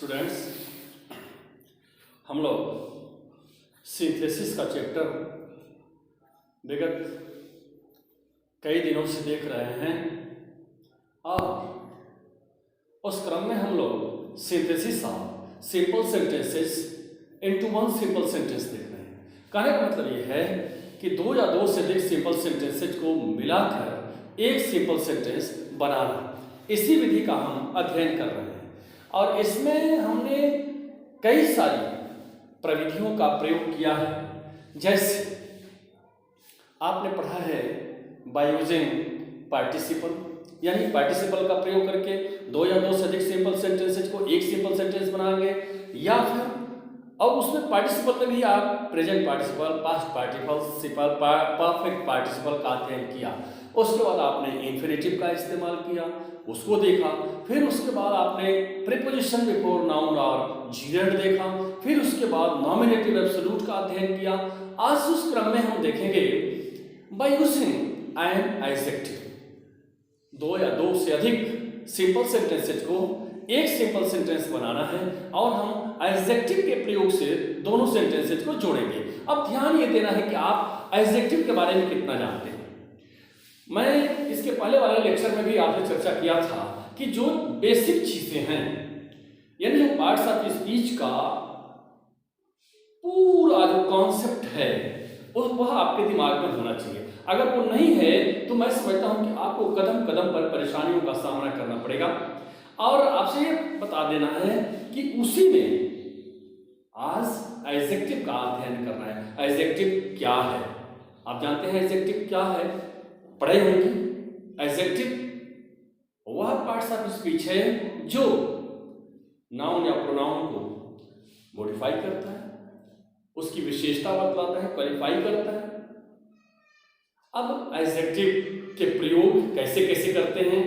Students, हम लोग synthesis का चैप्टर विगत कई दिनों से देख रहे हैं और उस क्रम में हम लोग synthesis of simple sentences into one simple sentence देख रहे हैं। कहने का मतलब ये है कि दो या दो से अधिक सिंपल सेंटेंसेस को मिलाकर एक सिंपल सेंटेंस बनाना, इसी विधि का हम अध्ययन कर रहे हैं। और इसमें हमने कई सारी प्रविधियों का प्रयोग किया है। जैसे आपने पढ़ा है बाय यूजिंग पार्टिसिपल, यानी पार्टिसिपल का प्रयोग करके दो या दो से अधिक सिंपल सेंटेंसेस को एक सिंपल सेंटेंस बनाएंगे, या फिर और उसमें पार्टिसिपल में भी आप present participle, past participle, perfect participle का अध्ययन किया। उसके बाद आपने इन्फिनेटिव का इस्तेमाल किया, उसको देखा। फिर उसके बाद आपने प्रीपोजिशन बिफोर नाउन और जीरेंड देखा। फिर उसके बाद नॉमिनेटिव एब्सोल्यूट का अध्ययन किया। आज उस क्रम में हम देखेंगे बाय यूजिंग एन एडजेक्टिव, दो या दो से अधिक सिंपल सेंटेंसेस को एक सिंपल सेंटेंस बनाना है और हम एडजेक्टिव के प्रयोग से दोनों सेंटेंसेस को जोड़ेंगे। अब ध्यान ये देना है कि आप एडजेक्टिव के बारे में कितना जानते हैं। मैं इसके पहले वाले लेक्चर में भी आपसे चर्चा किया था कि जो बेसिक चीजें हैं, यानी जो पार्ट्स ऑफ स्पीच का पूरा जो कॉन्सेप्ट है वह आपके दिमाग में होना चाहिए। अगर वो नहीं है तो मैं समझता हूं कि आपको कदम कदम पर परेशानियों का सामना करना पड़ेगा। और आपसे ये बता देना है कि उसी में आज एडजेक्टिव का अध्ययन करना है। एडजेक्टिव क्या है? आप जानते हैं एडजेक्टिव क्या है, पढ़े होंगे। एडजेक्टिव वह पार्ट्स ऑफ स्पीच है जो नाउन या प्रोनाउन को मॉडिफाई करता है, उसकी विशेषता बतलाता है, क्वालिफाई करता है। अब एडजेक्टिव के प्रयोग कैसे कैसे करते हैं,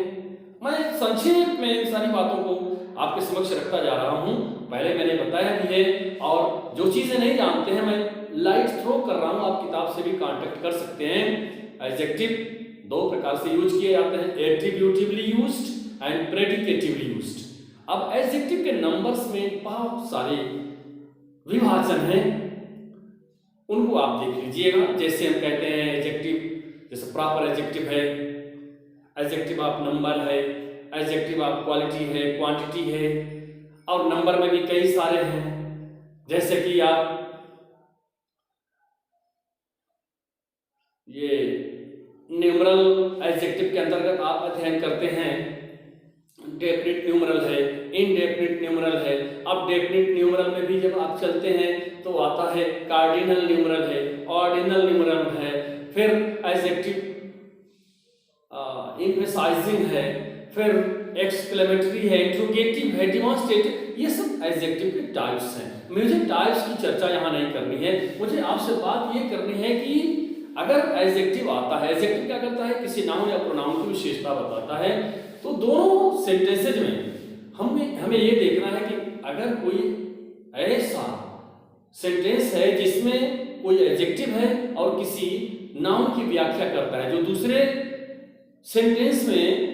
मैं संक्षेप में इन सारी बातों को आपके समक्ष रखता जा रहा हूं। पहले मैंने बताया भी है, और जो चीजें नहीं जानते हैं मैं लाइट थ्रो कर रहा हूं, आप किताब से भी कांटेक्ट कर सकते हैं। एडजेक्टिव दो प्रकार से यूज किए जाते हैं, attributively used and predicatively used. अब एडजेक्टिव के नंबर्स में बहुत सारे विभाजन हैं, उनको आप देख लीजिएगा। जैसे हम कहते हैं एडजेक्टिव, जैसे प्रॉपर एडजेक्टिव है, एडजेक्टिव ऑफ नंबर है, एडजेक्टिव ऑफ क्वालिटी है, क्वांटिटी है, और नंबर में भी कई सारे हैं। जैसे कि आप ये न्यूमरल एडजेक्टिव के अंतर्गत आप अध्ययन करते हैं, डेफिनिट न्यूमरल है, इनडेफिनिट न्यूमरल है। अब डेफिनिट न्यूमरल में भी जब आप चलते हैं तो आता है कार्डिनल न्यूमरल है, ऑर्डिनल न्यूमरल है, फिर एडजेक्टिव एम्फसाइजिंग है, फिर एक्सक्लेमेटरी है, इंट्रोगेटिव है, डेमोंस्ट्रेटिव। ये सब एडजेक्टिव के टाइप्स हैं। मुझे टाइप्स की चर्चा यहाँ नहीं करनी है, मुझे आपसे बात ये करनी है कि अगर एडजेक्टिव आता है, एडजेक्टिव क्या करता है, किसी नाउन या प्रोनाउन की विशेषता बताता है। तो दोनों सेंटेंसेज में हमें ये देखना है कि अगर कोई ऐसा सेंटेंस है जिसमें कोई एडजेक्टिव है और किसी नाउन की व्याख्या करता है, जो दूसरे सेंटेंस में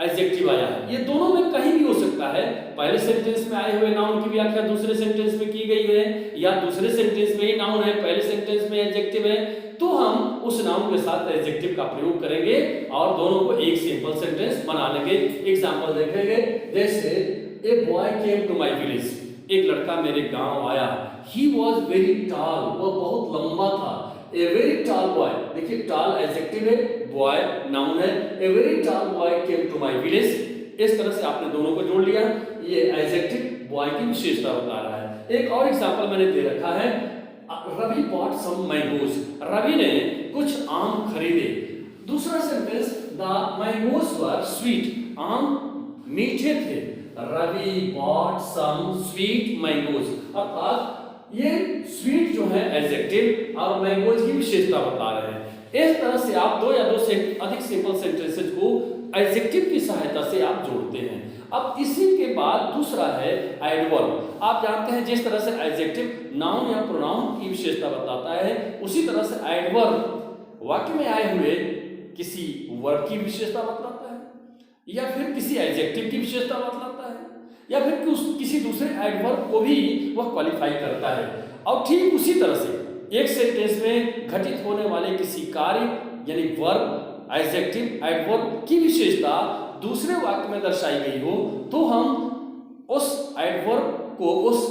एडजेक्टिव आया है, ये दोनों में कहीं भी हो सकता है। पहले सेंटेंस में आए हुए नाउन की व्याख्या दूसरे सेंटेंस में की गई है, या दूसरे सेंटेंस में ही नाउन है, पहले सेंटेंस में एडजेक्टिव है, तो हम उस नाउन के साथ एडजेक्टिव का प्रयोग करेंगे और दोनों को एक सिंपल सेंटेंस बना लेंगे। एग्जांपल देखेंगे, जैसे a boy came to my village, एक लड़का मेरे गांव आया। ही वॉज वेरी टॉल, वो बहुत लंबा था। ए वेरी टॉल बॉय, देखिए टॉल एडजेक्टिव है, बॉय नाउन है। A very tall boy came to my village. इस तरह से आपने दोनों को जोड़ लिया, ये एडजेक्टिव बॉय की विशेषता बता रहा है। एक और एग्जांपल मैंने दे रखा है, Ravi bought some mangoes, Ravi ने कुछ आम खरीदे। दूसरा sentence, the mangoes were sweet, आम मीठे थे। Ravi bought some sweet mangoes, अर्थात ये स्वीट जो है एडजेक्टिव और मैंगोज की विशेषता बता रहे हैं। इस तरह से आप दो या दो से अधिक सिंपल सेंटेंसेस को एडजेक्टिव की सहायता से आप जोड़ते हैं। अब इसी के बाद दूसरा है एडवर्ब। आप जानते हैं जिस तरह से एडजेक्टिव नाउन या प्रोनाउन की विशेषता बताता है, उसी तरह से एडवर्ब वाक्य में आए हुए किसी वर्ब की विशेषता बतलाता है, या फिर किसी एडजेक्टिव की विशेषता बतलाता है, या फिर किसी दूसरे एडवर्ब को भी वह क्वालिफाई करता है। और ठीक उसी तरह से एक सेंटेंस में घटित होने वाले किसी कार्य यानी वर्ब, एडजेक्टिव, एडवर्ब की विशेषता दूसरे वाक्य में दर्शाई गई हो तो हम उस एडवर्ब को उस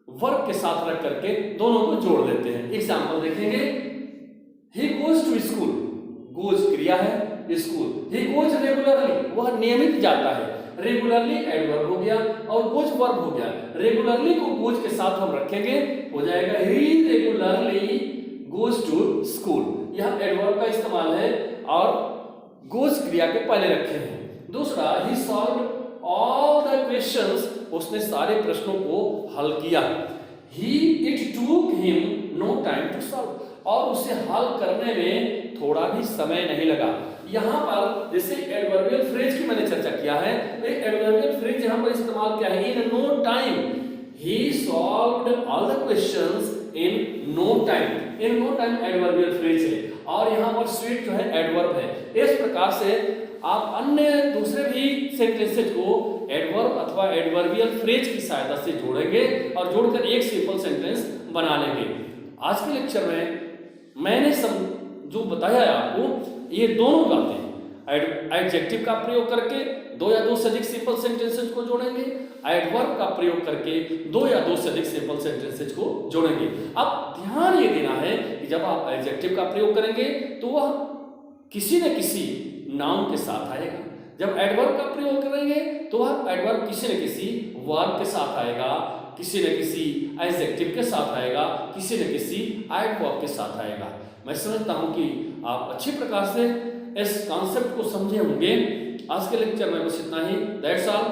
वर्ब के साथ रख करके दोनों को जोड़ देते हैं। एग्जाम्पल देखेंगे, he goes to school, goes क्रिया है, स्कूल, ही गोज रेगुलरली, वह नियमित जाता है, रेगुलरली एडवर्ब हो गया और गोज वर्ब हो गया। रेगुलरली को गोज के साथ हम रखेंगे, हो जाएगा ही रेगुलरली गोज टू स्कूल। यह एडवर्ब का इस्तेमाल है और गोज क्रिया के पहले रखे हैं। दूसरा, he solved all the questions, उसने सारे प्रश्नों को हल किया। It took him no time to solve, और उसे हल करने में थोड़ा भी समय नहीं लगा। यहाँ पर जैसे एडवर्बियल फ्रेज की मैंने चर्चा किया है, तो एडवर्बियल फ्रेज यहाँ पर इस्तेमाल क्या है, in no time, he solved all the questions in no time. In no time adverbial phrase है और यहाँ पर स्वीट जो है एडवर्ब है। इस प्रकार से आप अन्य दूसरे भी सेंटेंसेज को एडवर्ब अथवा एडवर्बियल फ्रेज की सहायता से जोड़ेंगे और जोड़कर एक सिंपल सेंटेंस बना लेंगे। आज के लेक्चर में मैंने जो बताया है आपको, ये दोनों बातें एडजेक्टिव का प्रयोग करके दो या दो से अधिक सिंपल सेंटेंसेज को जोड़ेंगे, एडवर्ब का प्रयोग करके दो या दो से अधिक सिंपल सेंटेंसेज को जोड़ेंगे। अब ध्यान ये देना है कि जब आप एडजेक्टिव का प्रयोग करेंगे तो वह किसी न किसी नाउन के साथ आएगा, जब एडवर्ब का प्रयोग करेंगे तो वह एडवर्ब किसी न किसी वर्ब के साथ आएगा, किसी न किसी एडजेक्टिव के साथ आएगा, किसी न किसी एडवर्ब के साथ आएगा। मैं समझता हूं कि आप अच्छी प्रकार से इस कॉन्सेप्ट को समझे होंगे। आज के लेक्चर में बस इतना ही। That's all.